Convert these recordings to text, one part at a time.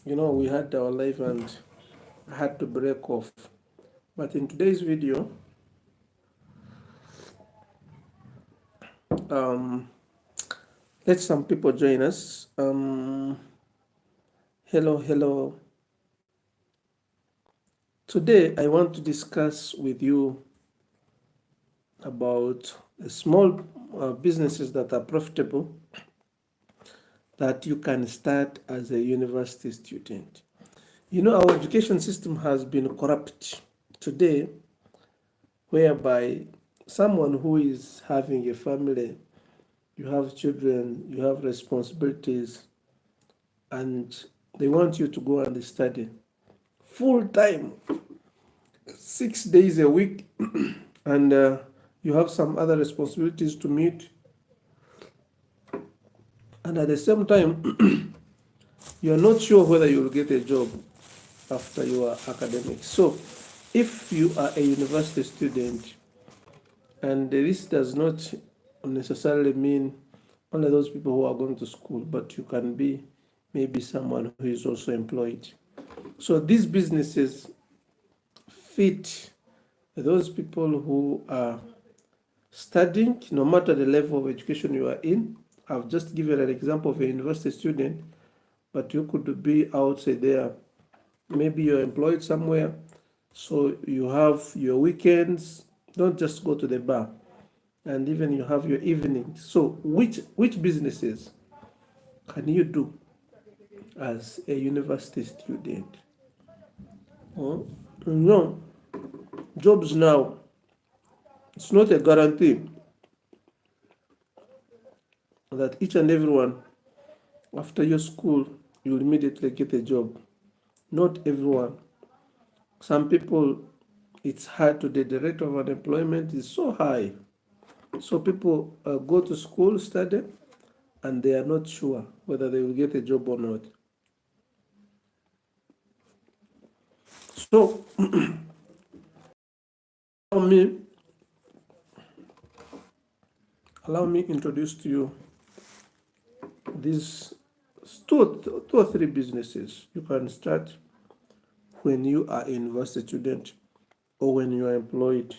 We had our life and I had to break off. But in today's video, um, let some people join us. Hello, hello. Today, I want to discuss with you about small businesses that are profitable that you can start as a university student. Our education system has been corrupt today, whereby someone who is having a family, you have children, you have responsibilities, and they want you to go and study full time, 6 days a week, and you have some other responsibilities to meet, and at the same time, you're not sure whether you'll get a job after your academics. So, if you are a university student, and this does not necessarily mean only those people who are going to school, but you can be maybe someone who is also employed. So these businesses fit those people who are studying, no matter the level of education you are in. I've just given an example of a university student, but you could be outside there. Maybe you're employed somewhere, so you have your weekends. Don't just go to the bar, and even you have your evenings. So which businesses can you do as a university student? Oh, no, jobs now, it's not a guarantee that each and everyone after your school you'll immediately get a job. Not everyone. Some people, it's hard today. The rate of unemployment is so high. So people go to school, study, and they are not sure whether they will get a job or not. So allow me introduce to you these two or three businesses you can start when you are a university student or when you are employed.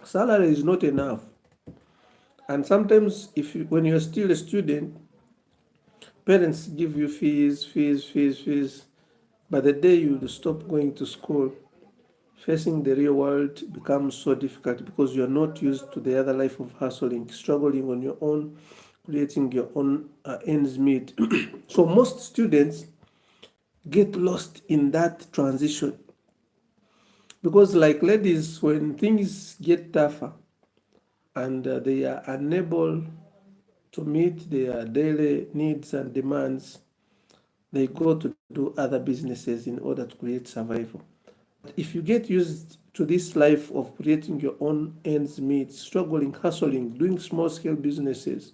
Salary is not enough, and sometimes when you're still a student, parents give you fees. But the day you stop going to school, facing the real world becomes so difficult because you're not used to the other life of hustling, struggling on your own, creating your own ends meet. So most students get lost in that transition because, like ladies, when things get tougher and they are unable to meet their daily needs and demands, they go to do other businesses in order to create survival. If you get used to this life of creating your own ends meet, struggling, hustling, doing small scale businesses,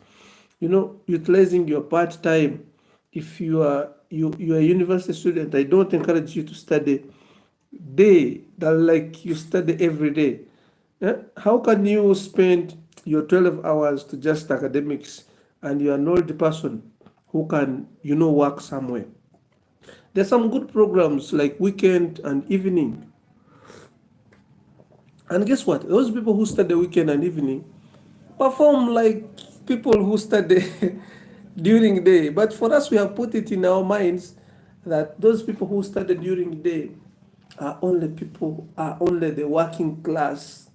utilizing your part time. If you are a university student, I don't encourage you to study day that like you study every day. How can you spend your 12 hours to just academics and you are an old person who can work somewhere? There's some good programs like weekend and evening. And guess what? Those people who study weekend and evening perform like people who study during day. But for us, we have put it in our minds that those people who study during day are only the working class.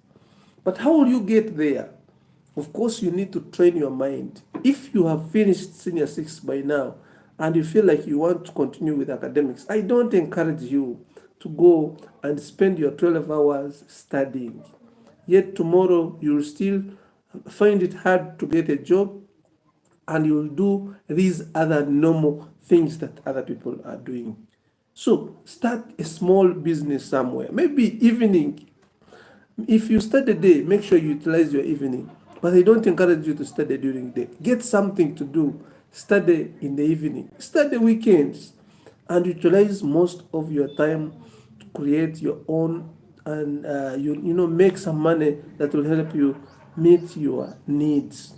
But how will you get there? Of course, you need to train your mind. If you have finished senior six by now and you feel like you want to continue with academics, I don't encourage you to go and spend your 12 hours studying. Yet tomorrow you'll still find it hard to get a job and you'll do these other normal things that other people are doing. So start a small business somewhere. Maybe evening. If you study day, make sure you utilize your evening. But I don't encourage you to study during the day. Get something to do. Study in the evening. Study weekends. And utilize most of your time to create your own and make some money that will help you meet your needs.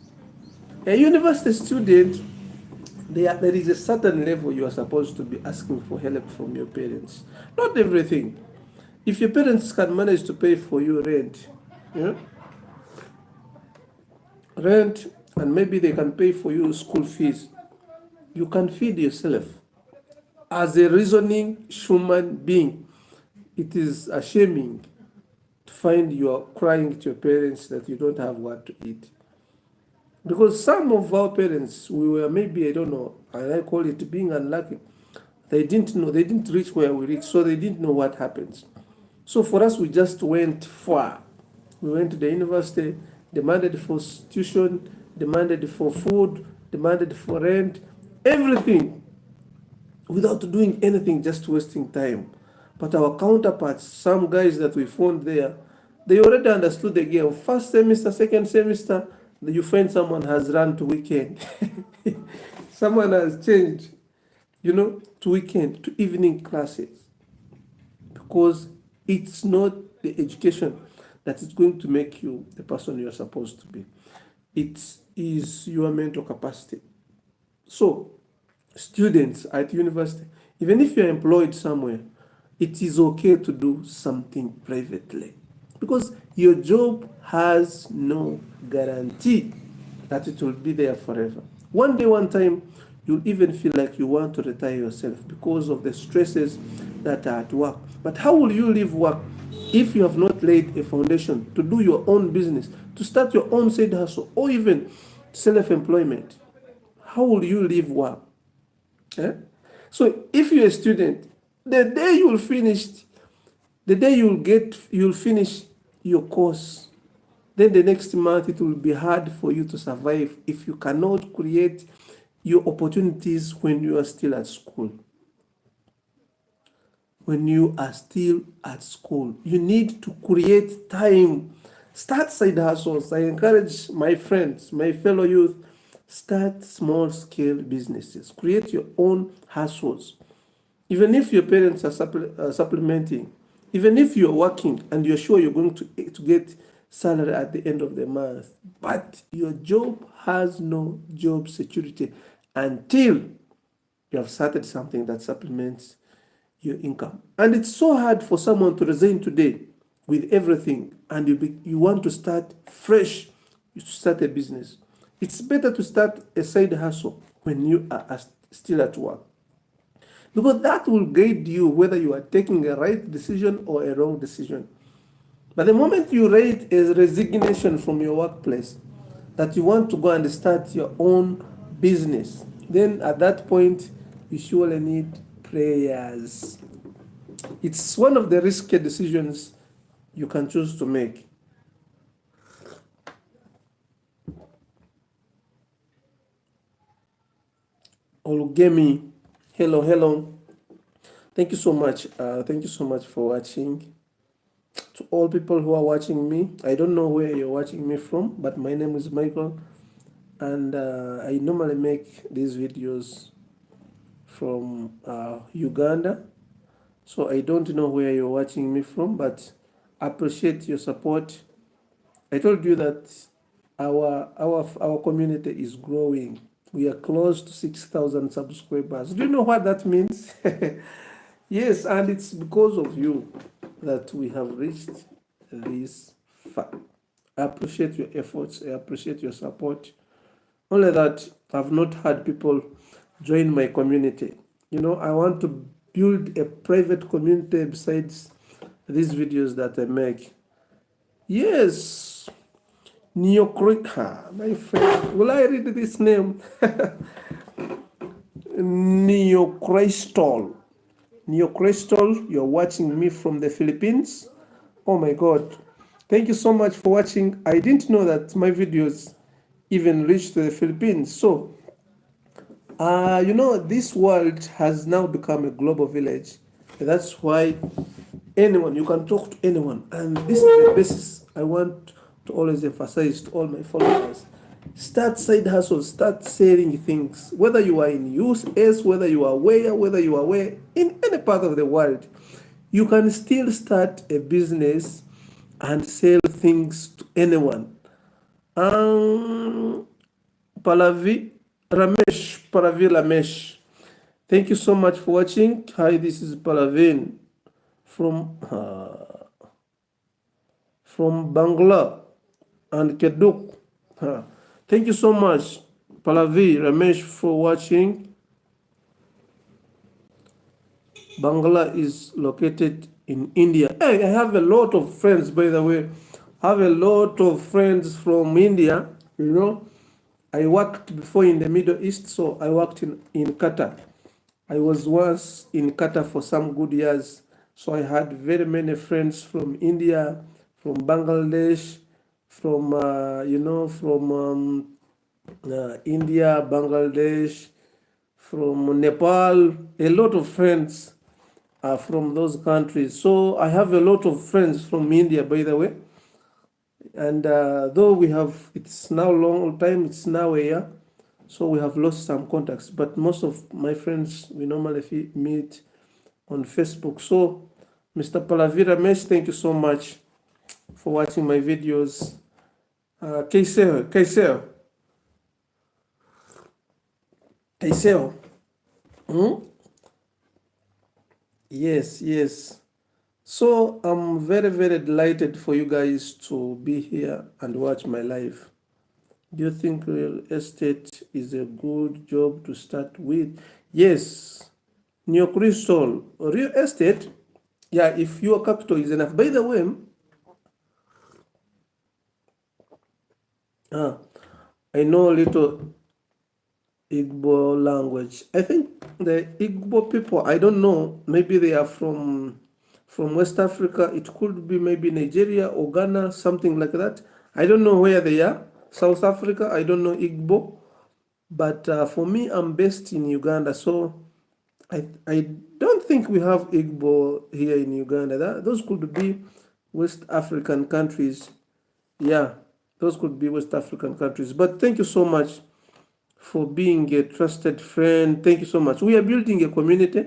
A university student there is a certain level you are supposed to be asking for help from your parents. Not everything. If your parents can manage to pay for you rent, yeah, rent, and maybe they can pay for you school fees, you can feed yourself. As a reasoning human being, it is ashaming to find you are crying to your parents that you don't have what to eat. Because some of our parents, we were maybe, I don't know, and I call it being unlucky. They didn't know, they didn't reach where we reached, so they didn't know what happens. So for us, we just went far. We went to the university, demanded for tuition, demanded for food, demanded for rent, everything, without doing anything, just wasting time. But our counterparts, some guys that we found there, they already understood the game. First semester, second semester, you find someone has run to weekend. Someone has changed, to weekend, to evening classes. Because it's not the education that is going to make you the person you're supposed to be. It is your mental capacity. So, students at university, even if you're employed somewhere, it is okay to do something privately, because your job has no guarantee that it will be there forever. One day, one time, you'll even feel like you want to retire yourself because of the stresses that are at work. But how will you leave work if you have not laid a foundation to do your own business, to start your own side hustle, or even self-employment? How will you leave work? Eh? So if you're a student, the day you'll finish your course, then the next month it will be hard for you to survive if you cannot create your opportunities when you are still at school. When you are still at school, you need to create time. Start side hustles. I encourage my friends, my fellow youth, start small scale businesses. Create your own hustles. Even if your parents are supplementing, even if you're working and you're sure you're going to get salary at the end of the month, but your job has no job security until you have started something that supplements your income. And it's so hard for someone to resign today with everything, and you want to start fresh, you start a business. It's better to start a side hustle when you are still at work, because that will guide you whether you are taking a right decision or a wrong decision. But the moment you write a resignation from your workplace that you want to go and start your own business, then at that point you surely need prayers. It's one of the risky decisions you can choose to make. Olugemi, hello. Thank you so much. Thank you so much for watching. To all people who are watching me, I don't know where you're watching me from, but my name is Michael, and I normally make these videos from Uganda. So I don't know where you're watching me from, but I appreciate your support. I told you that our community is growing. We are close to 6,000 subscribers. Do you know what that means? Yes, and it's because of you that we have reached this far. I appreciate your efforts. I appreciate your support. Only that I've not had people join my community. I want to build a private community besides these videos that I make. Yes, Neocrista, my friend. Will I read this name? Neocrystal. Neocrystal, you're watching me from the Philippines. Oh my God. Thank you so much for watching. I didn't know that my videos even reached the Philippines. So, this world has now become a global village. That's why you can talk to anyone. And this is the basis I want to always emphasize to all my followers. Start side hustles, start selling things. Whether you are in US, whether you are where, in any part of the world, you can still start a business and sell things to anyone. Pallavi, Ramesh, Paravila Mesh. Thank you so much for watching. Hi, this is Paravin from Bangla and Keduk. Thank you so much, Palavi Ramesh, for watching. Bangla is located in India. Hey, I have a lot of friends, by the way. I have a lot of friends from India. You know, I worked before in the Middle East, so I worked in Qatar. I was once in Qatar for some good years, so I had very many friends from India, from Bangladesh, from India, Bangladesh, from Nepal. A lot of friends are from those countries. So I have a lot of friends from India, by the way. And though it's now long time, it's now a year, so we have lost some contacts. But most of my friends, we normally meet on Facebook. So, Mr. Palavira Mesh, thank you so much for watching my videos. Kaysel. Yes. So I'm very, very delighted for you guys to be here and watch my live. Do you think real estate is a good job to start with? Yes. Neo Crystal, real estate, yeah, if your capital is enough. By the way, I know a little Igbo language. I think the Igbo people, I don't know, maybe they are from West Africa. It could be maybe Nigeria or Ghana, something like that. I don't know where they are. South Africa, I don't know Igbo. But for me, I'm based in Uganda, so I don't think we have Igbo here in Uganda. Those could be West African countries. Yeah, those could be West African countries. But thank you so much for being a trusted friend. Thank you so much. We are building a community,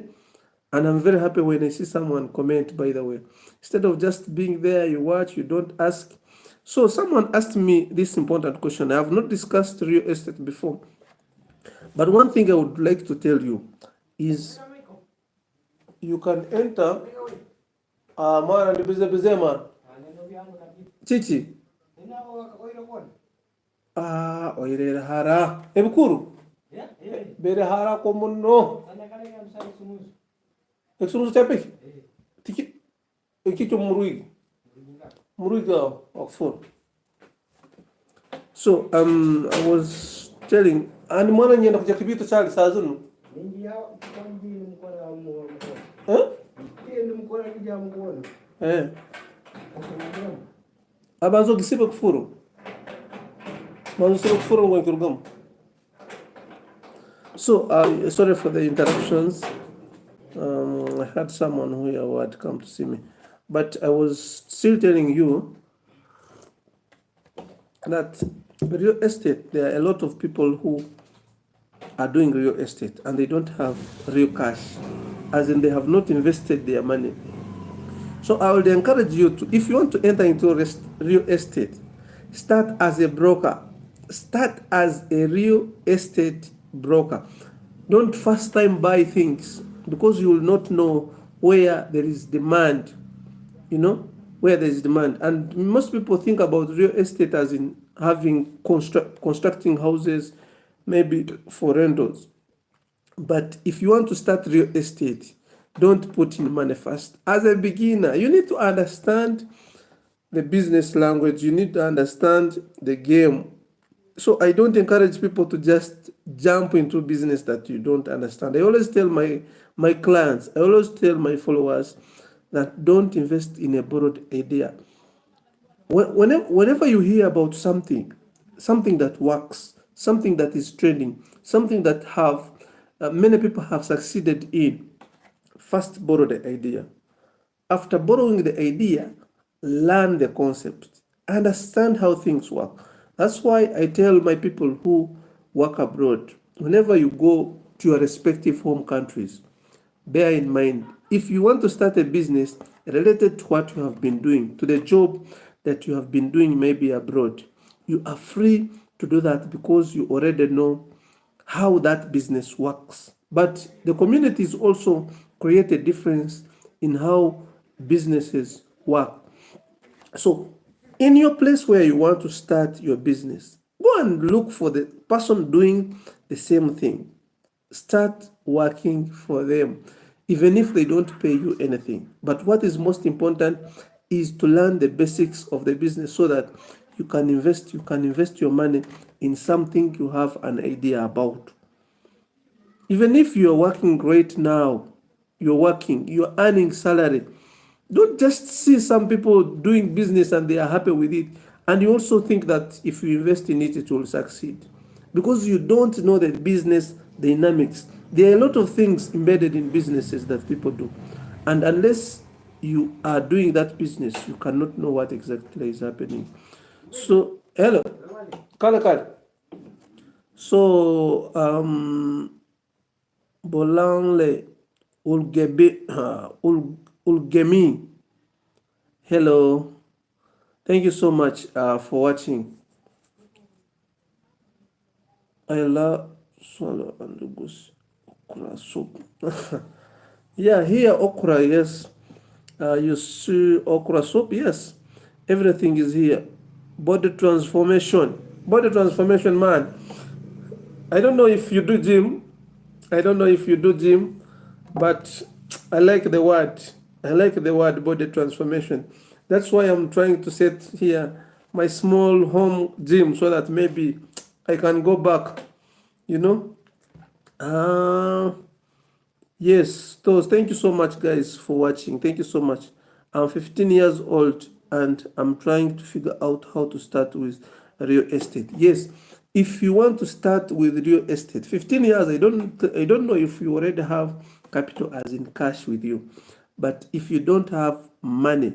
and I'm very happy when I see someone comment, by the way. Instead of just being there, you watch, you don't ask. So someone asked me this important question. I have not discussed real estate before. But one thing I would like to tell you is you can enter man and bize man. Chichi. Oire hara. Ebukuru. Bere hara komuno. Exumus tapik. Tiki. Ekito muruig. Muruiga Oxford. So I was telling and mana nyenda kujakibito chali sazunu. Abanzo gisibe kufuru. Manzo kufuru ngwe kurugam. So sorry for the interruptions. I had someone who had come to see me, but I was still telling you that real estate, there are a lot of people who are doing real estate and they don't have real cash, as in they have not invested their money. So I would encourage you to, if you want to enter into real estate, start as a broker. Start as a real estate broker. Don't first time buy things, because you will not know where there is demand, where there is demand. And most people think about real estate as in having constructing houses, maybe for rentals. But if you want to start real estate, don't put in money first. As a beginner, you need to understand the business language. You need to understand the game. So I don't encourage people to just jump into business that you don't understand. I always tell my clients, I always tell my followers that don't invest in a borrowed idea. Whenever you hear about something that works, something that is trending, something that many people have succeeded in, first borrow the idea. After borrowing the idea, learn the concept, understand how things work. That's why I tell my people who work abroad, whenever you go to your respective home countries, bear in mind, if you want to start a business related to what you have been doing, to the job that you have been doing maybe abroad, you are free to do that, because you already know how that business works. But the communities also create a difference in how businesses work. So, in your place where you want to start your business, go and look for the person doing the same thing. Start working for them, even if they don't pay you anything. But what is most important is to learn the basics of the business so that you can invest your money in something you have an idea about. Even if you're working right now, you're earning salary. Don't just see some people doing business and they are happy with it, and you also think that if you invest in it, it will succeed. Because you don't know the business dynamics. There are a lot of things embedded in businesses that people do. And unless you are doing that business, you cannot know what exactly is happening. So, hello. Kala kala. So, Bolanle Ulgemi. Hello. Thank you so much for watching. I love swallow and the goose okra soup. Yeah, here okra, yes. You see okra soup, yes. Everything is here. Body transformation. Body transformation, man. I don't know if you do gym. I don't know if you do gym, but I like the word. I like the word body transformation. That's why I'm trying to set here my small home gym so that maybe I can go back, you know. Uh, yes, those. Thank you so much, guys, for watching. Thank you so much. I'm 15 years old and I'm trying to figure out how to start with real estate. Yes, if you want to start with real estate, 15 years, I don't know if you already have capital as in cash with you. But if you don't have money,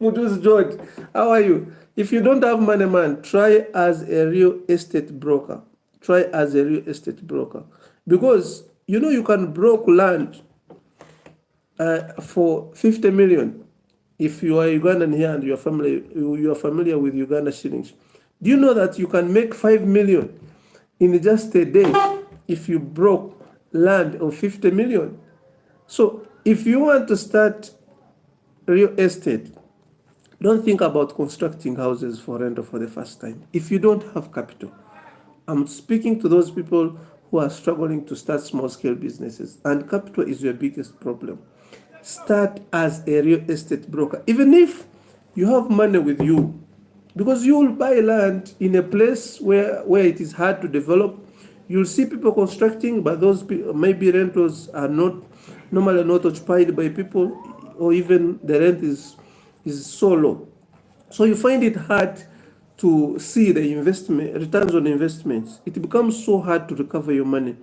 Mudus George, how are you? If you don't have money, man, try as a real estate broker. Try as a real estate broker. Because you can broke land for 50 million if you are Ugandan here and you are familiar with Uganda shillings. Do you know that you can make 5 million in just a day if you broke land of 50 million? So if you want to start real estate, don't think about constructing houses for rent for the first time if you don't have capital. I'm speaking to those people who are struggling to start small scale businesses, and capital is your biggest problem. Start as a real estate broker, even if you have money with you, because you will buy land in a place where it is hard to develop. You'll see people constructing, but those maybe rentals are not normally not occupied by people, or even the rent is so low. So you find it hard to see the investment returns on investments. It becomes so hard to recover your money.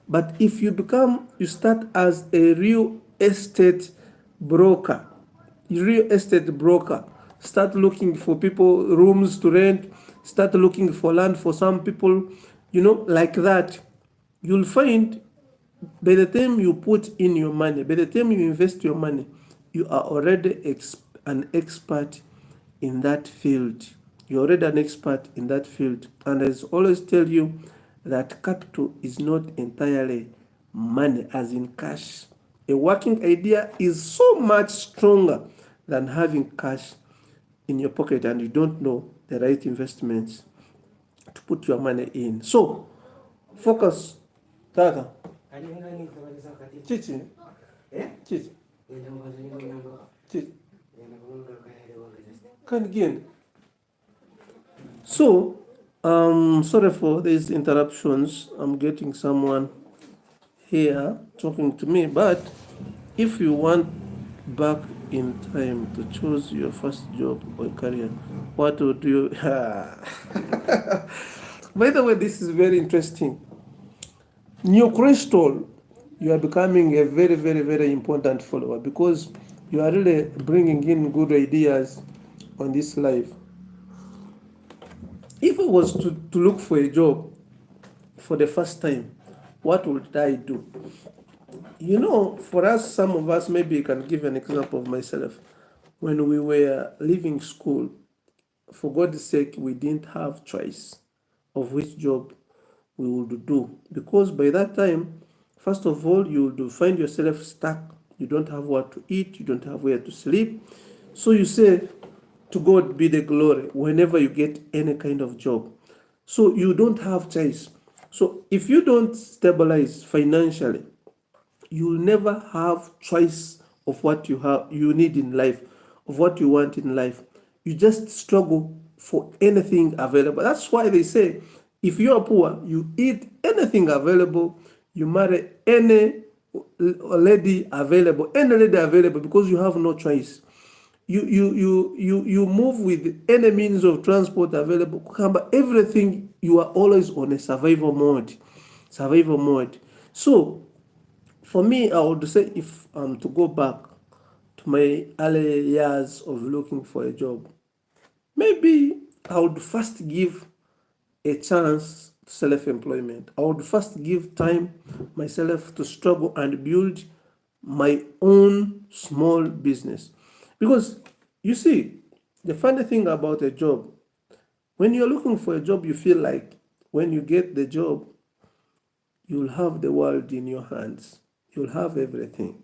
But if you start as a real estate broker, start looking for people rooms to rent, start looking for land for some people, like that. You'll find by the time you put in your money, by the time you invest your money, you are already an expert in that field. You're already an expert in that field. And I always tell you that capital is not entirely money, as in cash. A working idea is so much stronger than having cash in your pocket and you don't know the right investments to put your money in. So, focus. Tata. Chichi. Chichi. Chichi. Can again. So, sorry for these interruptions. I'm getting someone here talking to me, but if you want back in time to choose your first job or career, what would you? By the way, this is very interesting. New Crystal, you are becoming a very, very, very important follower because you are really bringing in good ideas on this live. If I was to look for a job for the first time, what would I do? For us, some of us, maybe I can give an example of myself. When we were leaving school, for God's sake, we didn't have choice of which job we would do, because by that time, first of all, you will find yourself stuck. You don't have what to eat, you don't have where to sleep. So you say, to God be the glory whenever you get any kind of job. So you don't have choice. So if you don't stabilize financially, you will never have choice of what you need in life, of what you want in life. You just struggle for anything available. That's why they say, if you are poor, you eat anything available, you marry any lady available, because you have no choice. You move with any means of transport available. But everything, you are always on a survival mode. So for me, I would say, if I'm to go back to my early years of looking for a job, maybe I would first give a chance to self-employment. I would first give time myself to struggle and build my own small business. Because you see, the funny thing about a job, when you're looking for a job, you feel like when you get the job, you'll have the world in your hands. You'll have everything.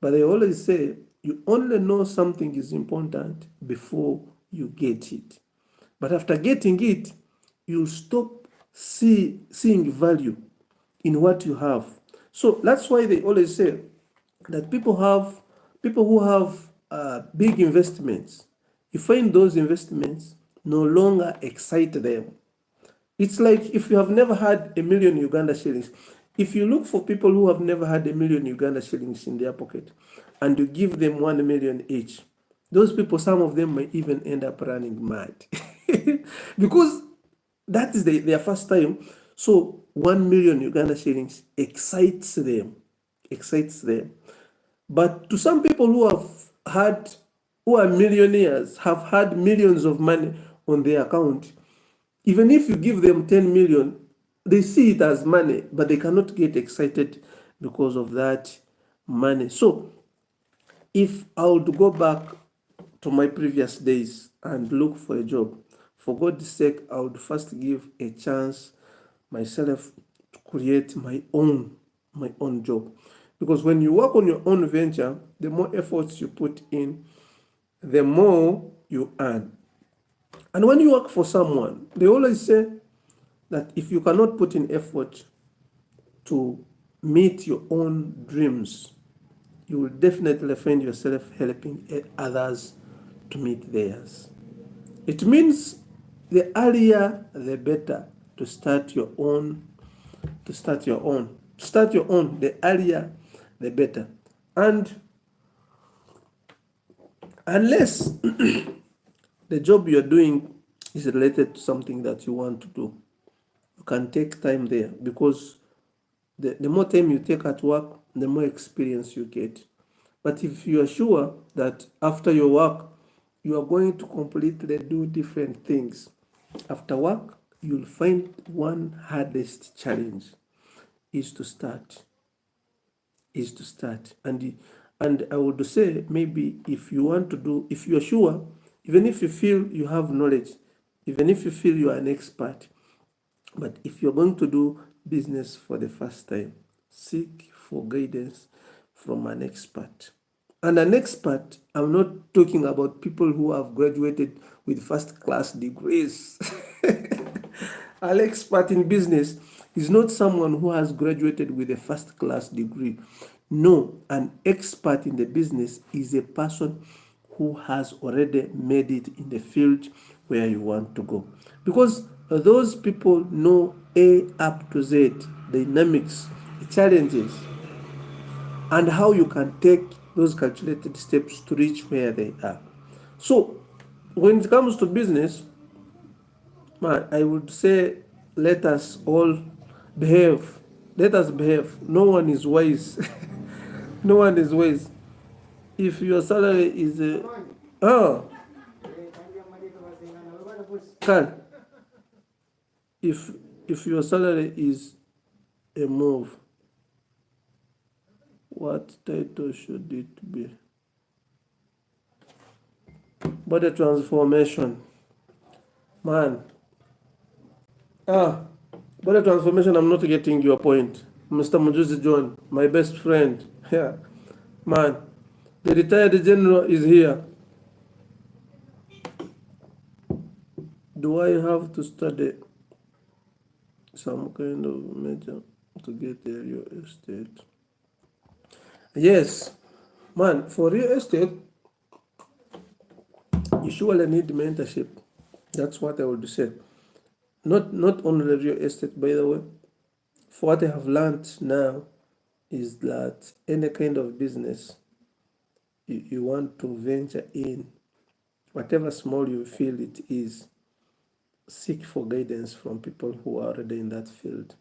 But I always say, you only know something is important before you get it. But after getting it, you stop seeing value in what you have. So that's why they always say that people who have big investments, you find those investments no longer excite them. It's like if you have never had a million Uganda shillings. If you look for people who have never had a million Uganda shillings in their pocket and you give them 1 million each, those people, some of them might even end up running mad. Because that is their first time. So 1 million Uganda shillings excites them. But to some people who are millionaires, have had millions of money on their account, even if you give them 10 million, they see it as money, but they cannot get excited because of that money. So if I would go back to my previous days and look for a job, for God's sake, I would first give a chance myself to create my own job. Because when you work on your own venture, the more efforts you put in, the more you earn. And when you work for someone, they always say that if you cannot put in effort to meet your own dreams, you will definitely find yourself helping others to meet theirs. It means the earlier the better to start your own, the earlier the better. And unless the job you're doing is related to something that you want to do, you can take time there, because the more time you take at work, the more experience you get. But if you are sure that after your work, you are going to completely do different things, after work, you'll find one hardest challenge is to start. And I would say, maybe if you want to do, if you are sure, even if you feel you have knowledge, even if you feel you are an expert, but if you're going to do business for the first time, seek for guidance from an expert. And an expert, I'm not talking about people who have graduated with first class degrees. An expert in business is not someone who has graduated with a first class degree. No, an expert in the business is a person who has already made it in the field where you want to go. Because those people know A up to Z, the dynamics, the challenges, and how you can take those calculated steps to reach where they are. So when it comes to business, I would say, let us all behave. Let us behave. No one is wise. No one is wise. If your salary is oh, can if your salary is a move, what title should it be? Body transformation. Man. What a transformation! I'm not getting your point, Mr. Mujuzi John, my best friend. Yeah, man, the retired general is here. Do I have to study some kind of major to get a real estate? Yes, man, for real estate, you surely need mentorship. That's what I would say. Not only real estate, by the way. For what I have learned now is that any kind of business you want to venture in, whatever small you feel it is, seek for guidance from people who are already in that field.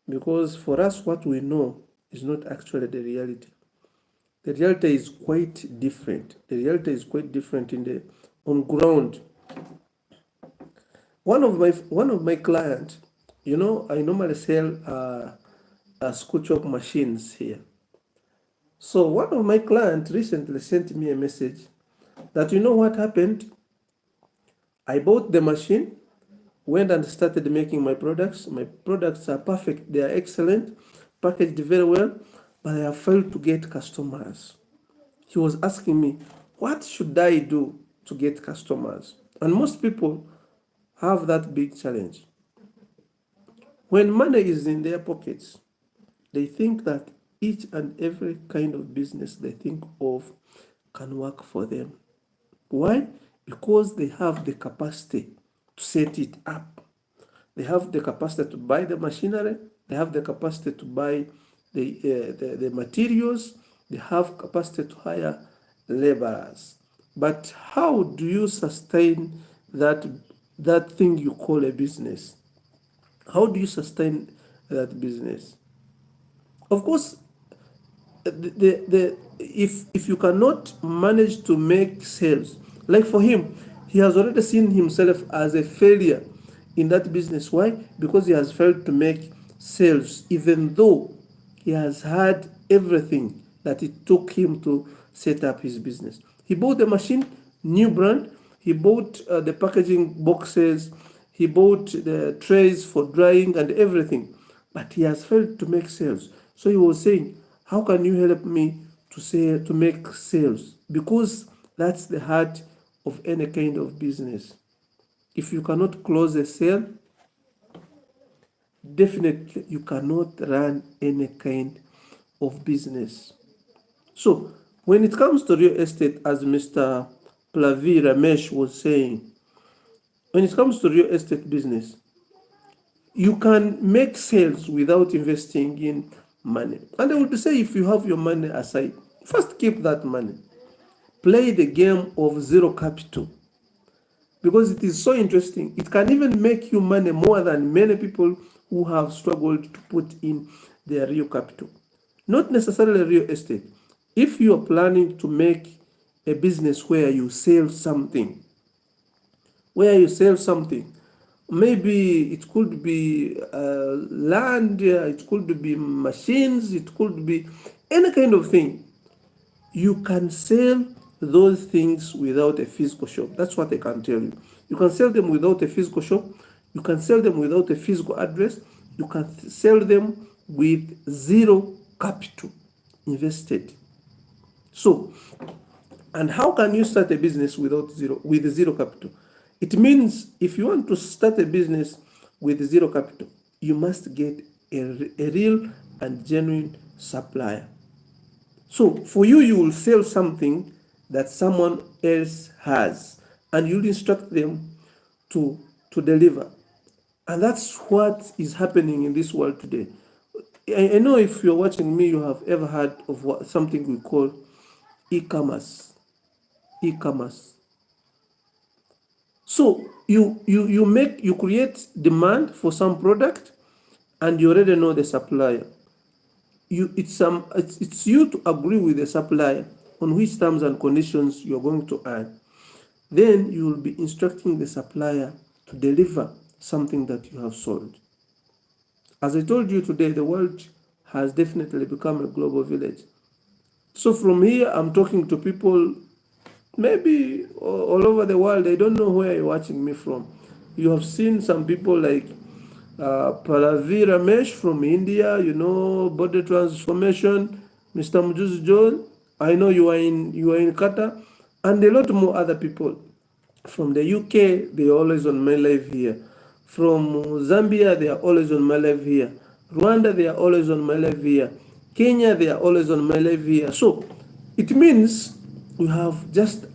Because for us, what we know is not actually the reality. The reality is quite different. The reality is quite different in the on ground. One of my clients, I normally sell Schoolchalk machines here. So one of my clients recently sent me a message that what happened? I bought the machine, went and started making my products. My products are perfect, they are excellent, packaged very well, but I have failed to get customers. He was asking me, what should I do to get customers? And most people have that big challenge. When money is in their pockets, they think that each and every kind of business they think of can work for them. Why? Because they have the capacity to set it up. They have the capacity to buy the machinery. They have the capacity to buy the materials. They have capacity to hire laborers. But how do you sustain that thing you call a business? How do you sustain that business? Of course, if you cannot manage to make sales, like for him, he has already seen himself as a failure in that business. Why? Because he has failed to make sales, even though he has had everything that it took him to set up his business. He bought the machine, new brand. He bought the packaging boxes. He bought the trays for drying and everything, but he has failed to make sales. So he was saying, how can you help me to make sales? Because that's the heart of any kind of business. If you cannot close a sale, definitely you cannot run any kind of business. So when it comes to real estate, as Mr. Plavi Ramesh was saying, when it comes to real estate business, you can make sales without investing in money. And I would say, if you have your money aside, first keep that money. Play the game of zero capital, because it is so interesting. It can even make you money more than many people who have struggled to put in their real capital. Not necessarily real estate. If you are planning to make a business where you sell something, maybe it could be land, it could be machines, it could be any kind of thing. You can sell those things without a physical shop. That's what I can tell you. You can sell them without a physical shop. You can sell them without a physical address. You can sell them with zero capital invested. So, and how can you start a business with zero capital? It means if you want to start a business with zero capital, you must get a real and genuine supplier. So for you, you will sell something that someone else has, and you'll instruct them to deliver. And that's what is happening in this world today. I know if you're watching me, you have ever heard of something we call e-commerce. E-commerce. So you create demand for some product, and you already know the supplier. It's you to agree with the supplier on which terms and conditions you're going to earn. Then you will be instructing the supplier to deliver something that you have sold. As I told you today, the world has definitely become a global village. So from here, I'm talking to people maybe all over the world. I don't know where you're watching me from. You have seen some people like Pallavi Ramesh from India, body transformation. Mr. Mujuz Joel, I know you are in Qatar, and a lot more other people. From the UK, they are always on my live here. From Zambia, they are always on my live here. Rwanda, they are always on my live here. Kenya, they are always on my live here. So it means we have just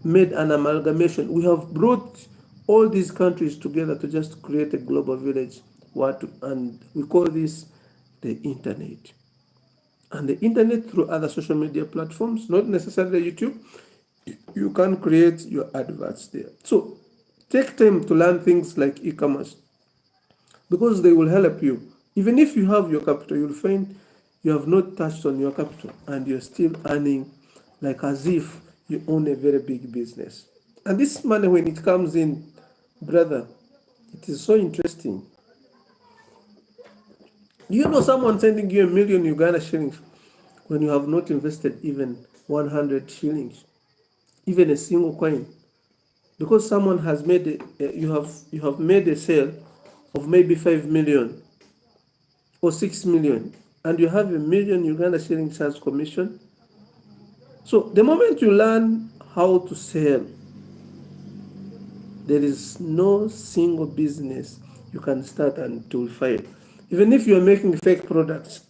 made an amalgamation. We have brought all these countries together to just create a global village. And we call this the internet. And the internet through other social media platforms, not necessarily YouTube, you can create your adverts there. So take time to learn things like e-commerce because they will help you. Even if you have your capital, you'll find you have not touched on your capital and you're still earning like as if you own a very big business. And this money, when it comes in, brother, it is so interesting. You know someone sending you 1,000,000 Uganda shillings when you have not invested even 100 shillings, even a single coin, because someone has made you have made a sale of maybe 5 million or 6 million, and you have 1,000,000 Uganda shillings as commission. So the moment you learn how to sell, there is no single business you can start and it will fail. Even if you are making fake products,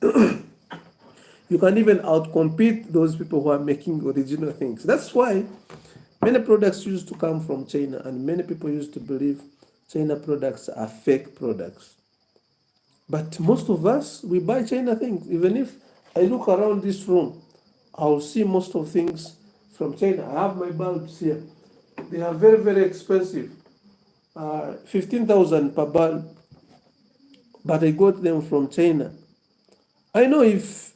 you can even outcompete those people who are making original things. That's why many products used to come from China, and many people used to believe China products are fake products. But most of us, we buy China things. Even if I look around this room, I'll see most of things from China. I have my bulbs here. They are very, very expensive. 15,000 per bulb, but I got them from China. I know if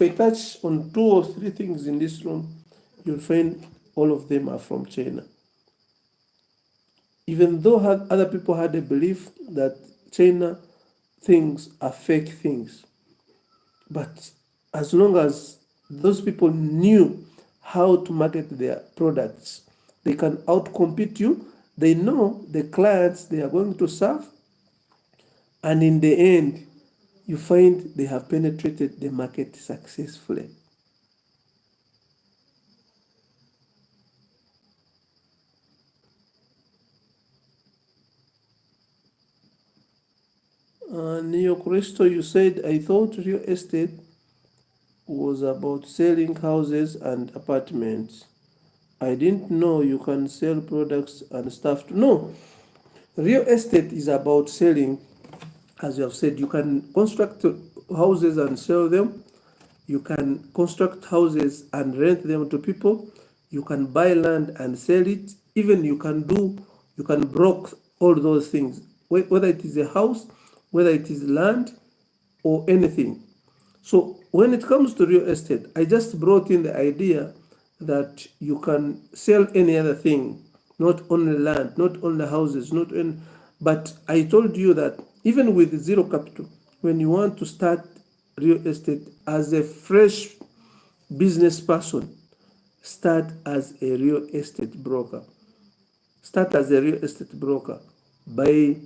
I touch on 2 or 3 things in this room, you'll find all of them are from China. Even though other people had a belief that China things are fake things, but as long as those people knew how to market their products, they can outcompete you. They know the clients they are going to serve, and in the end, you find they have penetrated the market successfully. Neo Cristo, you said, I thought real estate was about selling houses and apartments. I didn't know you can sell products and stuff. No, real estate is about selling. As you have said, you can construct houses and sell them. You can construct houses and rent them to people. You can buy land and sell it. Even you can broker all those things, whether it is a house, whether it is land or anything. So when it comes to real estate, I just brought in the idea that you can sell any other thing, not only land, not only houses, but I told you that even with zero capital, when you want to start real estate as a fresh business person, start as a real estate broker. Start as a real estate broker by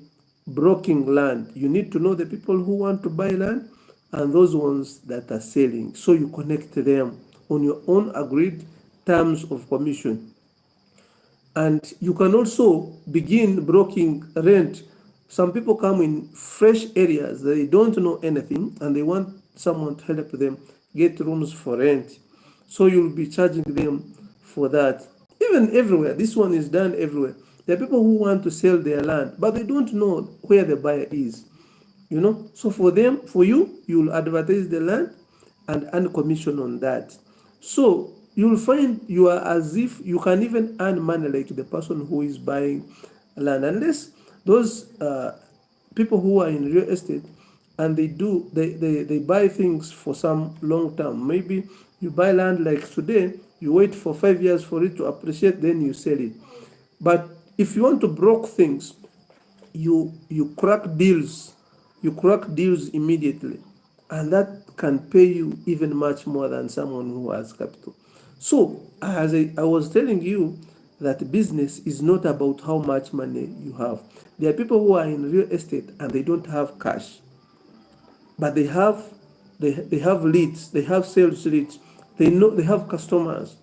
brokering land. You need to know the people who want to buy land and those ones that are selling. So you connect them on your own agreed terms of commission. And you can also begin brokering rent. Some people come in fresh areas, they don't know anything, and they want someone to help them get rooms for rent. So you'll be charging them for that. Even everywhere, this one is done everywhere. There are people who want to sell their land, but they don't know where the buyer is. So for you, you'll advertise the land and earn commission on that. So you'll find you are as if you can even earn money like the person who is buying land, unless those people who are in real estate and they buy things for some long term. Maybe you buy land like today, you wait for 5 years for it to appreciate, then you sell it. But if you want to broker things, you crack deals immediately, and that can pay you even much more than someone who has capital. So as I was telling you, that business is not about how much money you have. There are people who are in real estate and they don't have cash, but they have leads, they have sales leads, they know they have customers,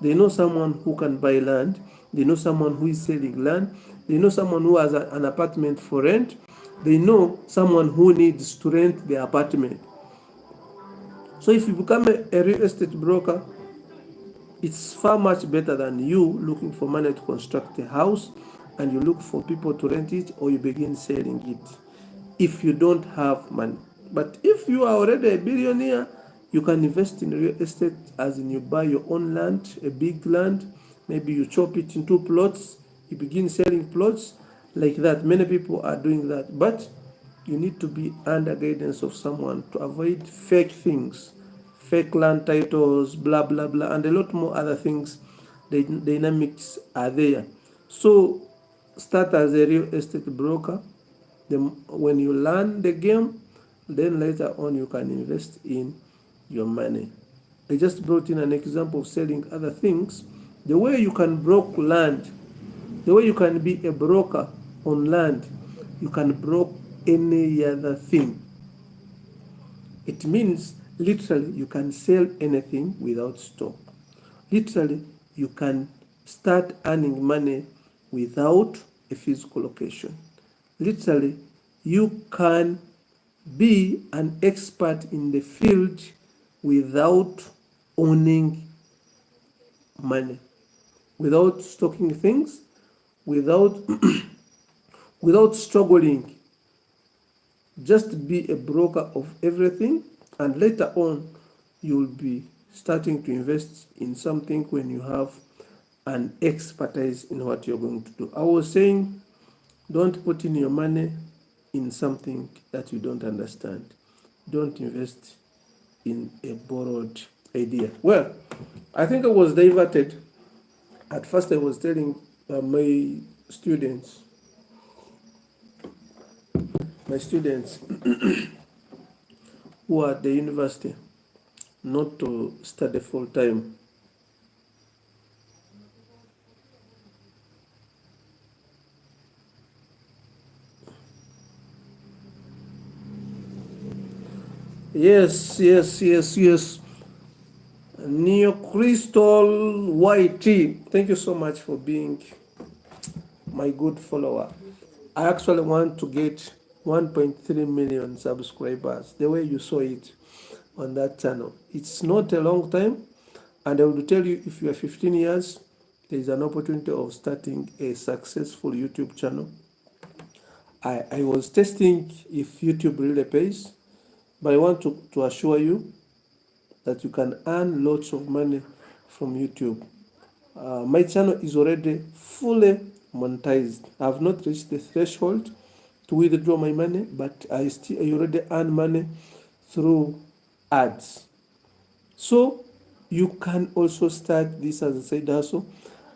they know someone who can buy land, they know someone who is selling land, they know someone who has an apartment for rent, they know someone who needs to rent the apartment. So if you become a real estate broker, it's far much better than you looking for money to construct a house and you look for people to rent it, or you begin selling it if you don't have money. But if you are already a billionaire, you can invest in real estate, as in you buy your own land, a big land, maybe you chop it into plots, you begin selling plots like that. Many people are doing that, but you need to be under guidance of someone to avoid fake things, fake land titles, blah blah blah, and a lot more other things. The dynamics are there. So start as a real estate broker. Then when you learn the game, then later on you can invest in your money. I just brought in an example of selling other things. The way you can broker land, the way you can be a broker on land, you can broker any other thing. It means literally you can sell anything without stock. Literally you can start earning money without a physical location. Literally you can be an expert in the field without owning money, without stocking things, without without struggling. Just be a broker of everything, and later on you'll be starting to invest in something when you have an expertise in what you're going to do. I was saying, don't put in your money in something that you don't understand. Don't invest in a borrowed idea. Well, I think I was diverted. At first I was telling my students who are at the university not to study full time. Yes. Neo Crystal YT, thank you so much for being my good follower. I actually want to get 1.3 million subscribers, the way you saw it on that channel. It's not a long time, and I will tell you, if you are 15 years, there is an opportunity of starting a successful YouTube channel. I was testing if YouTube really pays, but I want to assure you that you can earn lots of money from YouTube. My channel is already fully monetized. I have not reached the threshold to withdraw my money, but I already earn money through ads. So you can also start this as a side hustle,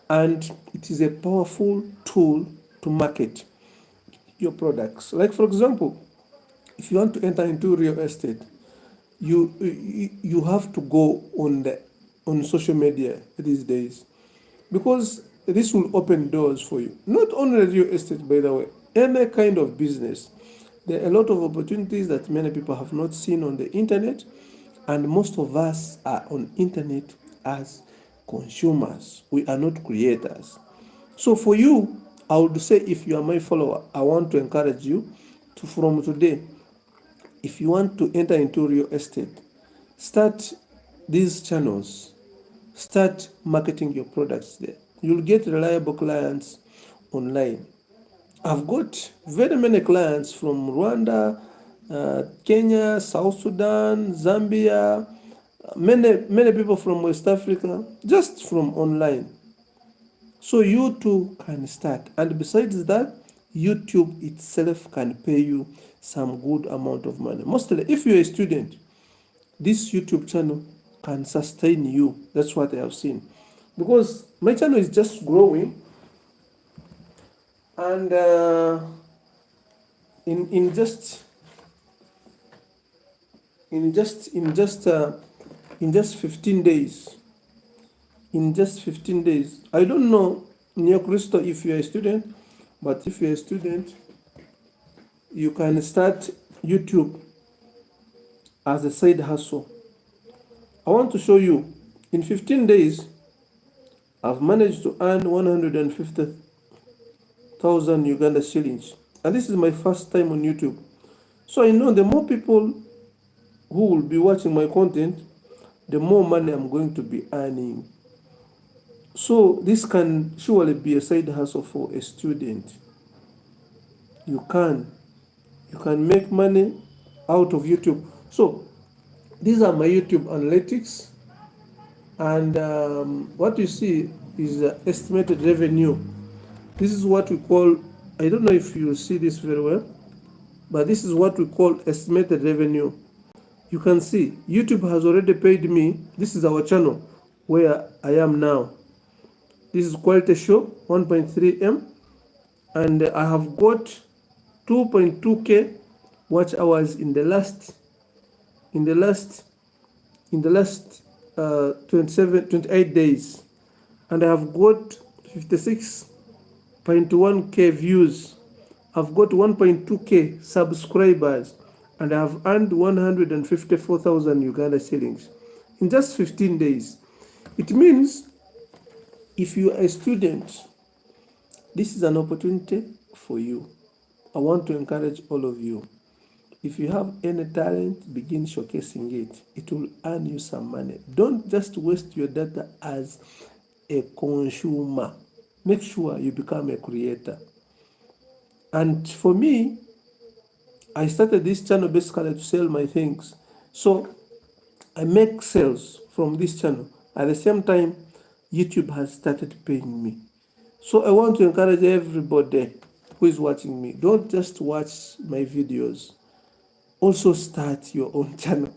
and it is a powerful tool to market your products. Like, for example, if you want to enter into real estate, you have to go on social media these days, because this will open doors for you. Not only real estate, by the way, any kind of business. There are a lot of opportunities that many people have not seen on the internet, and most of us are on internet as consumers. We are not creators. So for you, I would say, if you are my follower, I want to encourage you to, from today, if you want to enter into real estate, start these channels, start marketing your products there. You'll get reliable clients online. I've got very many clients from Rwanda, Kenya, South Sudan, Zambia, many people from West Africa, just from online. So you too can start. And besides that, YouTube itself can pay you some good amount of money. Mostly, if you're a student, this YouTube channel can sustain you. That's what I have seen. Because my channel is just growing, and in just 15 days, I don't know Neo Crystal if you're a student, but if you're a student, you can start YouTube as a side hustle. I want to show you in 15 days, I've managed to earn 150,000 Uganda shillings. And this is my first time on YouTube. So I know the more people who will be watching my content, the more money I'm going to be earning. So this can surely be a side hustle for a student. You can make money out of YouTube. So these are my YouTube analytics, and what you see is estimated revenue. This is what we call, I don't know if you see this very well, but this is what we call estimated revenue. You can see YouTube has already paid me. This is our channel where I am now. This is quality show 1.3M, and I have got 2.2k watch hours in the last 28 days, and I have got 56.1k views. I've got 1.2k subscribers, and I have earned 154,000 Uganda shillings in just 15 days. It means if you are a student, this is an opportunity for you. I want to encourage all of you. If you have any talent, begin showcasing it. It will earn you some money. Don't just waste your data as a consumer. Make sure you become a creator. And for me, I started this channel basically to sell my things. So I make sales from this channel. At the same time, YouTube has started paying me. So I want to encourage everybody who is watching me. Don't just watch my videos. Also start your own channel.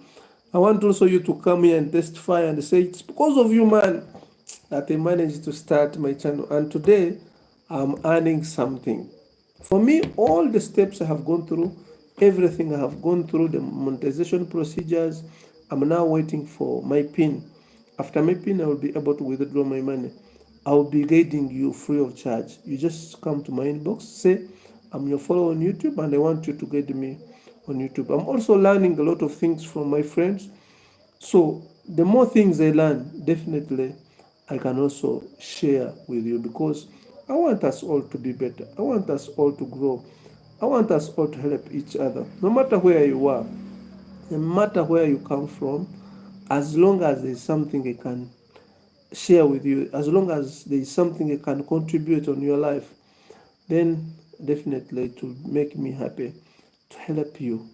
I want also you to come here and testify and say, it's because of you, man, that I managed to start my channel. And today, I'm earning something. For me, all the steps I have gone through, everything I have gone through, the monetization procedures, I'm now waiting for my PIN. After my PIN, I will be able to withdraw my money. I will be guiding you free of charge. You just come to my inbox, say, I'm your follower on YouTube, and I want you to guide me on YouTube. I'm also learning a lot of things from my friends. So the more things I learn, definitely I can also share with you, because I want us all to be better. I want us all to grow. I want us all to help each other. No matter where you are, no matter where you come from, as long as there's something I can share with you, as long as there's something I can contribute on your life, then definitely it will make me happy to help you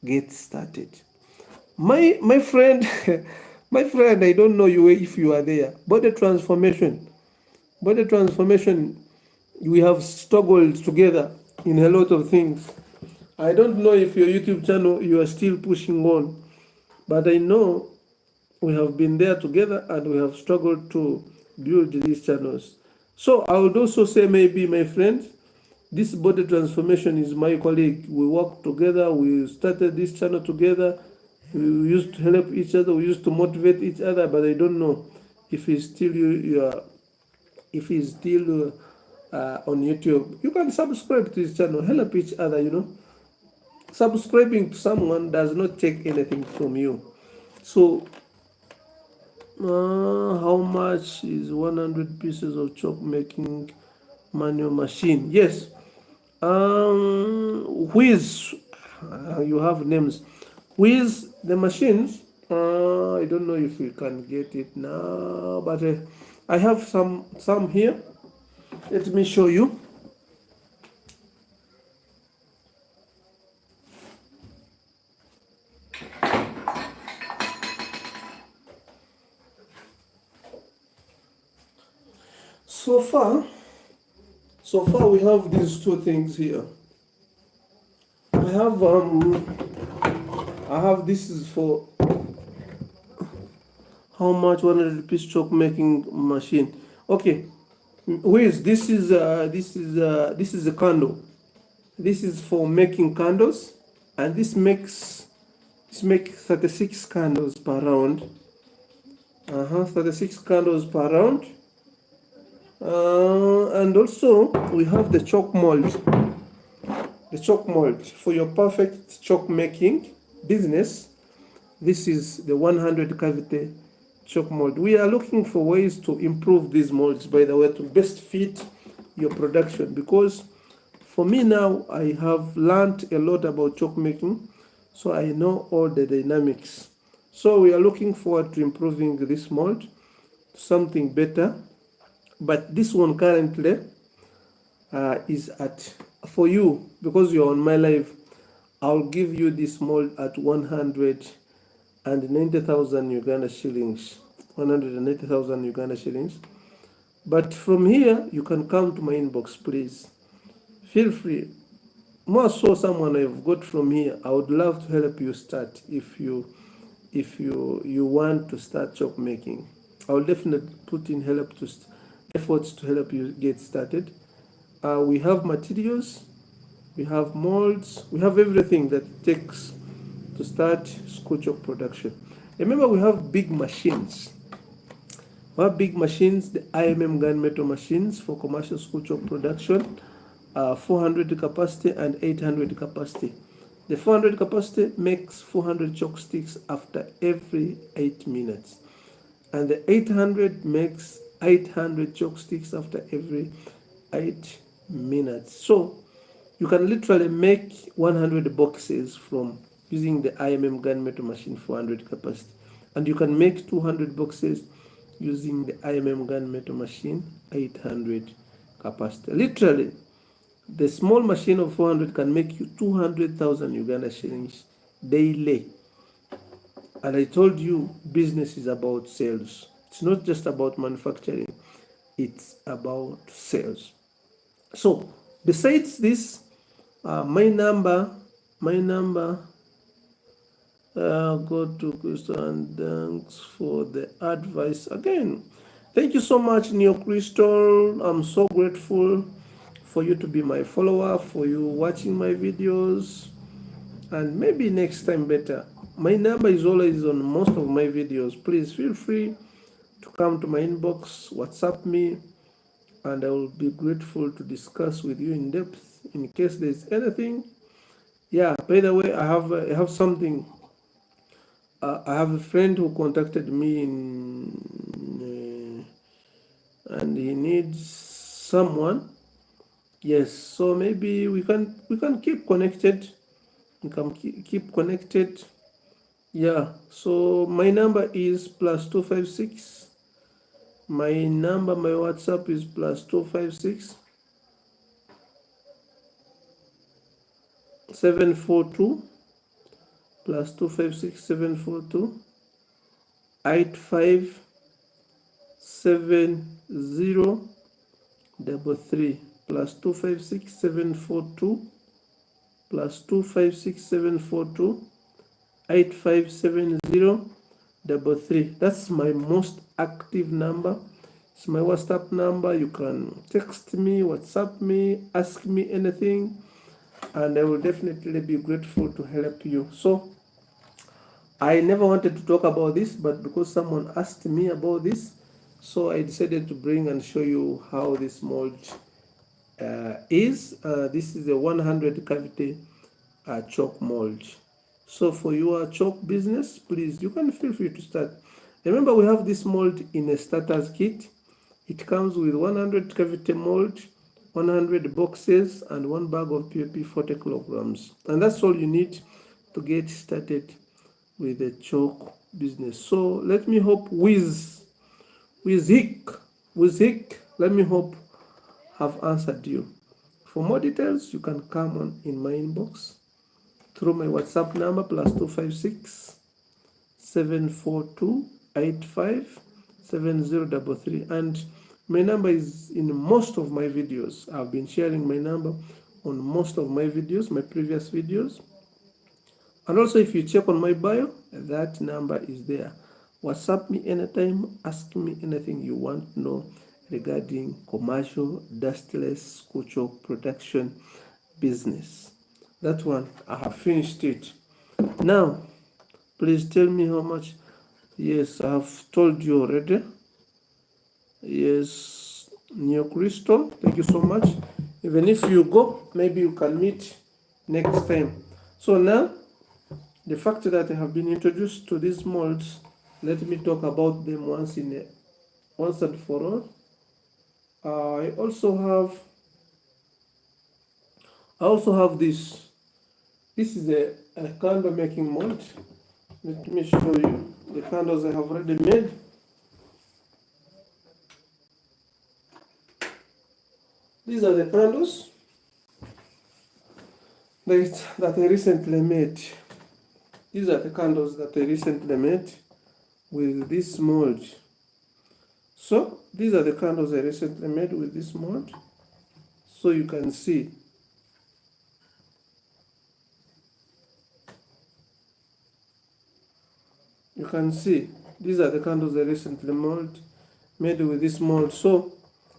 get started. My friend, my friend, I don't know you if you are there. Body transformation, we have struggled together in a lot of things. I don't know if your YouTube channel you are still pushing on, but I know we have been there together and we have struggled to build these channels. So I would also say, maybe my friend, this body transformation is my colleague. We work together. We started this channel together. We used to help each other. We used to motivate each other. But I don't know if he's still if he's still on YouTube. You can subscribe to his channel. Help each other. Subscribing to someone does not take anything from you. So how much is 100 pieces of chalk making manual machine? Yes. Whiz, you have names. Whiz, the machines. I don't know if we can get it now, but I have some here. Let me show you. So far we have these two things here. I have this is for how much 100 piece chalk making machine. Okay, Wiz, this is a candle. This is for making candles, and this makes 36 candles per round. 36 candles per round. And also we have the chalk mold. The chalk mold for your perfect chalk making business. This is the 100 cavity chalk mold. We are looking for ways to improve these molds, by the way, to best fit your production, because for me now I have learned a lot about chalk making, so I know all the dynamics. So we are looking forward to improving this mold to something better. But this one currently is at, for you, because you're on my live, I'll give you this mold at 190,000 Uganda shillings. 190,000 Uganda shillings. But from here, you can come to my inbox, please. Feel free. More so, someone I've got from here, I would love to help you start. If you want to start chalk making, I will definitely put in efforts to help you get started. We have materials, we have molds, we have everything that it takes to start Schoolchalk production. Remember, we have big machines. We have big machines, the IMM gunmetal machines for commercial Schoolchalk production, 400 capacity and 800 capacity. The 400 capacity makes 400 chalk sticks after every 8 minutes. And the 800 makes 800 chalk sticks after every 8 minutes. So you can literally make 100 boxes from using the IMM gunmetal machine 400 capacity. And you can make 200 boxes using the IMM gunmetal machine 800 capacity. Literally, the small machine of 400 can make you 200,000 Uganda shillings daily. And I told you, business is about sales. It's not just about manufacturing, it's about sales. So besides this, my number, go to Crystal, and thanks for the advice again. Thank you so much, Neo Crystal. I'm so grateful for you to be my follower, for you watching my videos, and maybe next time better. My number is always on most of my videos. Please feel free to come to my inbox, WhatsApp me, and I will be grateful to discuss with you in depth in case there's anything. Yeah, by the way, I have something. I have a friend who contacted me and he needs someone. Yes, so maybe we can keep connected. We can keep connected. Yeah, so my number is +256. My WhatsApp is +256 742 +256 742 857033 +256 742 +256 742 857033. That's my most active number. It's my WhatsApp number. You can text me, WhatsApp me, ask me anything, and I will definitely be grateful to help you. So I never wanted to talk about this, but because someone asked me about this, so I decided to bring and show you how this mold is. This is a 100 cavity chalk mold. So for your chalk business, please, you can feel free to start. Remember, we have this mold in a starter's kit. It comes with 100 cavity mold, 100 boxes, and one bag of POP 40 kilograms. And that's all you need to get started with the chalk business. So let me hope let me hope have answered you. For more details, you can come on in my inbox through my WhatsApp number +256 742 857033. And my number is in most of my videos. I've been sharing my number on most of my videos, my previous videos. And also, if you check on my bio, that number is there. WhatsApp me anytime, ask me anything you want to know regarding commercial dustless Schoolchalk production business. That one, I have finished it. Now, please tell me how much. Yes, I have told you already. Yes, Neo Crystal, thank you so much. Even if you go, maybe you can meet next time. So now, the fact that I have been introduced to these molds, let me talk about them once and for all. I also have this. This is a candle making mold. Let me show you the candles I have already made. These are the candles that I recently made. These are the candles that I recently made with this mold. So these are the candles I recently made with this mold. So you can see. You can see these are the candles I recently made with this mold. So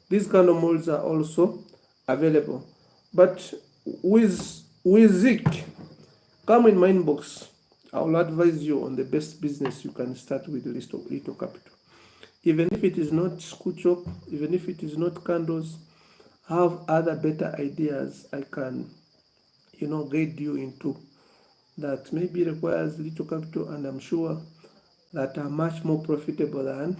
these kind of molds are also available. But with Zik, come in my inbox. I will advise you on the best business you can start with little capital. Even if it is not Schoolchalk, even if it is not candles, I have other better ideas I can, guide you into that maybe requires little capital, and I'm sure that are much more profitable than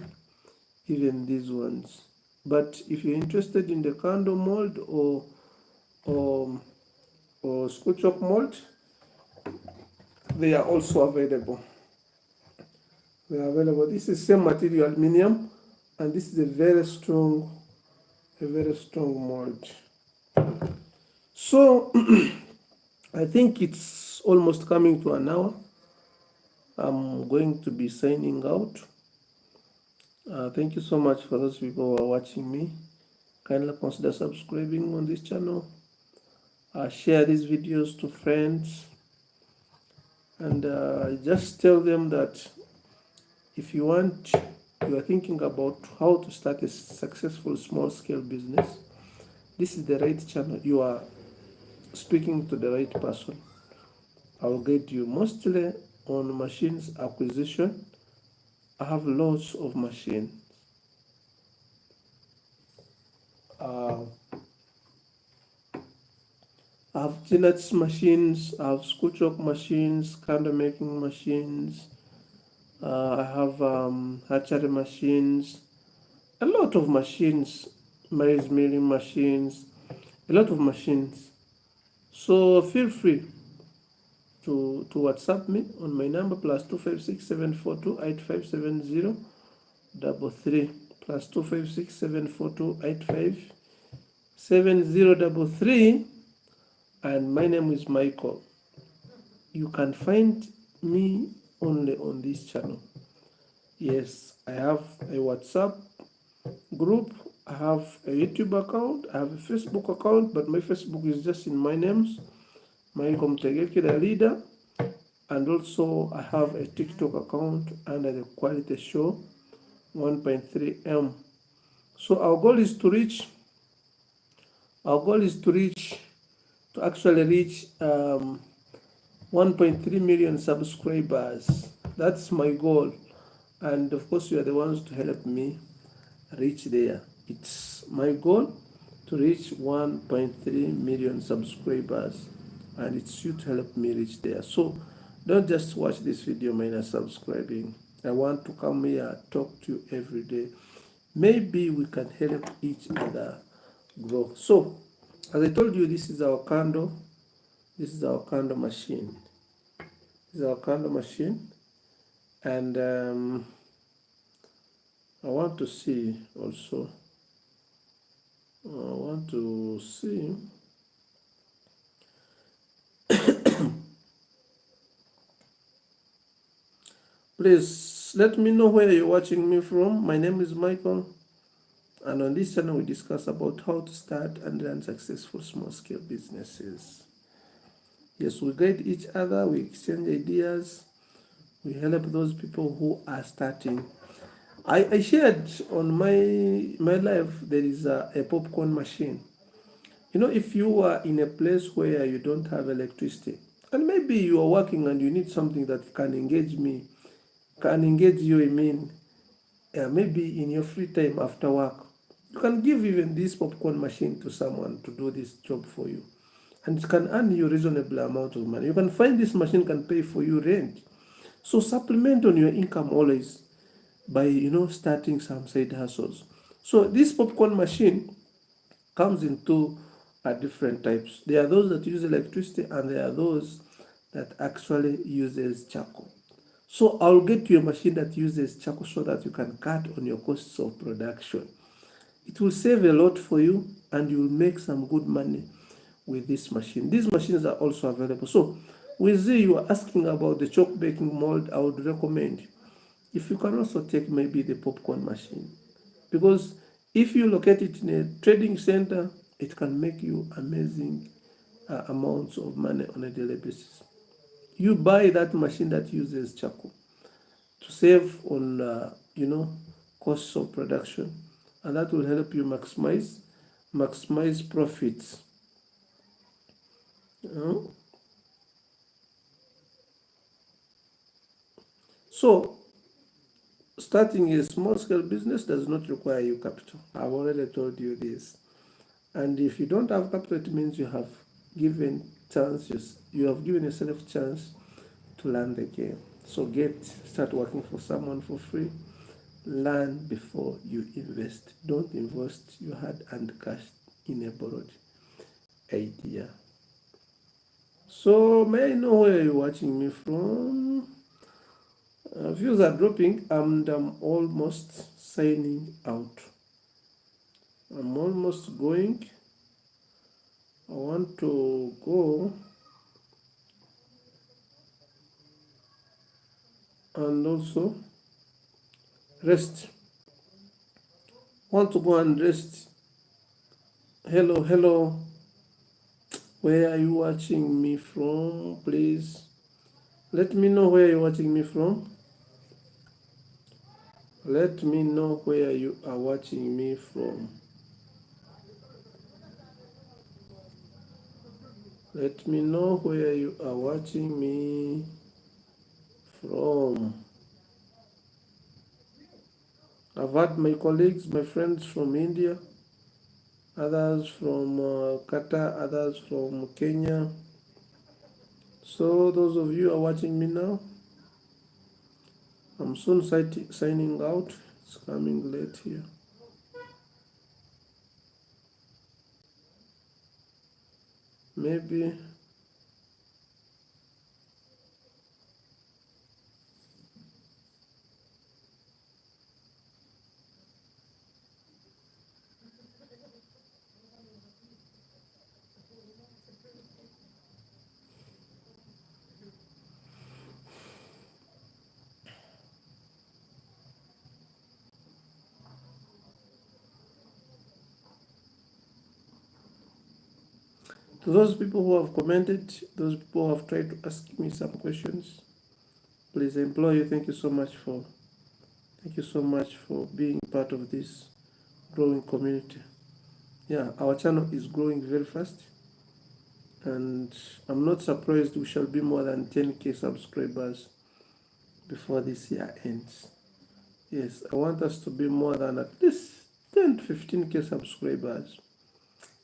even these ones. But if you're interested in the candle mold or Schoolchalk mold, they are also available. They are available. This is same material, aluminium, and this is a very strong mold. So I think it's almost coming to an hour. I'm going to be signing out. Thank you so much for those people who are watching me. Kindly consider subscribing on this channel. Share these videos to friends, and just tell them that if you are thinking about how to start a successful small-scale business, this is the right channel. You are speaking to the right person. I will guide you mostly on machines acquisition. I have lots of machines. I have Genets machines, I have Schoolchalk machines, candle making machines, I have hatchery machines, a lot of machines, maize milling machines, a lot of machines. So feel free to WhatsApp me on my number +256-742-8570-33 +256-742-8570-33, and my name is Michael. You can find me only on this channel. Yes, I have a WhatsApp group, I have a YouTube account, I have a Facebook account, but my Facebook is just in my names, Michael Mtegeki, the leader, and also I have a TikTok account under the Quality Show 1.3M. So our goal is to actually reach 1.3 million subscribers. That's my goal, and of course you are the ones to help me reach there. It's my goal to reach 1.3 million subscribers, and it's you to help me reach there. So don't just watch this video minus subscribing. I want to come here, talk to you every day. Maybe we can help each other grow. So as I told you, this is our candle. This is our candle machine. This is our candle machine, and I want to see also. Please let me know where you're watching me from. My name is Michael, and on this channel we discuss about how to start and run successful small-scale businesses. Yes, we guide each other, we exchange ideas, we help those people who are starting. I shared on my live, there is a popcorn machine. If you are in a place where you don't have electricity, and maybe you are working and you need something that can engage you, maybe in your free time after work, You can give even this popcorn machine to someone to do this job for you, and it can earn you a reasonable amount of money. You can find this machine can pay for you rent. So supplement on your income always by starting some side hustles. So this popcorn machine comes in two different types. There are those that use electricity, and there are those that actually uses charcoal. So I'll get you a machine that uses charcoal so that you can cut on your costs of production. It will save a lot for you, and you will make some good money with this machine. These machines are also available. So with you are asking about the chalk baking mold, I would recommend if you can also take maybe the popcorn machine, because if you locate it in a trading center, it can make you amazing amounts of money on a daily basis. You buy that machine that uses charcoal to save on costs of production, and that will help you maximize profits. So starting a small scale business does not require you capital. I've already told you this. And if you don't have capital, it means you have given yourself chance to learn the game. So start working for someone for free. Learn before you invest. Don't invest your hard-earned cash in a borrowed idea. So may I know where you're watching me from? Views are dropping, and I'm almost signing out. I'm almost going. I want to go and also rest. Want to go and rest. Hello. Where are you watching me from? Please let me know where you're watching me from. Let me know where you are watching me from. Let me know where you are watching me from. I've had my colleagues, my friends from India, others from Qatar, others from Kenya. So those of you are watching me now, I'm soon signing out. It's coming late here. Maybe to those people who have commented, those people who have tried to ask me some questions, please, I implore you, thank you so much for being part of this growing community. Yeah, our channel is growing very fast, and I'm not surprised we shall be more than 10k subscribers before this year ends. Yes, I want us to be more than at least 10 to 15k subscribers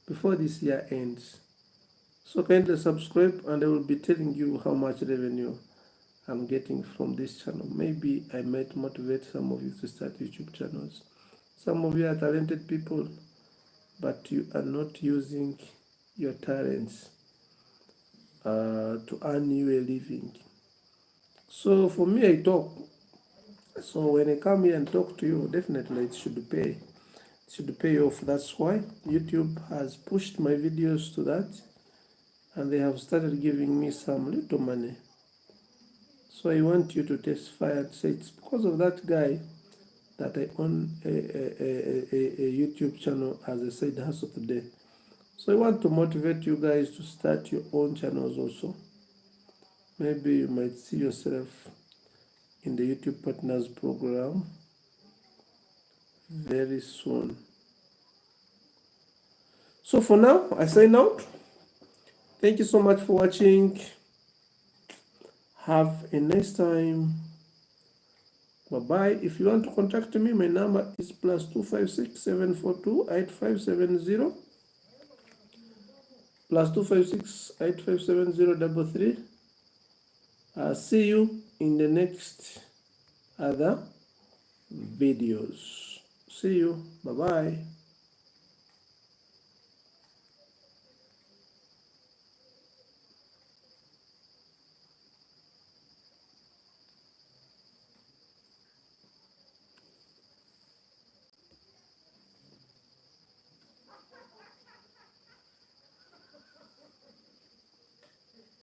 before this year ends. So kindly subscribe, and I will be telling you how much revenue I'm getting from this channel. Maybe I might motivate some of you to start YouTube channels. Some of you are talented people, but you are not using your talents to earn you a living. So for me, I talk. So when I come here and talk to you, definitely it should pay. It should pay off. That's why YouTube has pushed my videos to that, and they have started giving me some little money. So I want you to testify and say it's because of that guy that I own a YouTube channel as a side hustle today. So I want to motivate you guys to start your own channels also. Maybe you might see yourself in the YouTube Partners program very soon. So for now, I sign out. Thank you so much for watching. Have a nice time. Bye bye. If you want to contact me, my number is +256 742 8570 +256 8570 I'll see you in the next other videos. See you. Bye bye.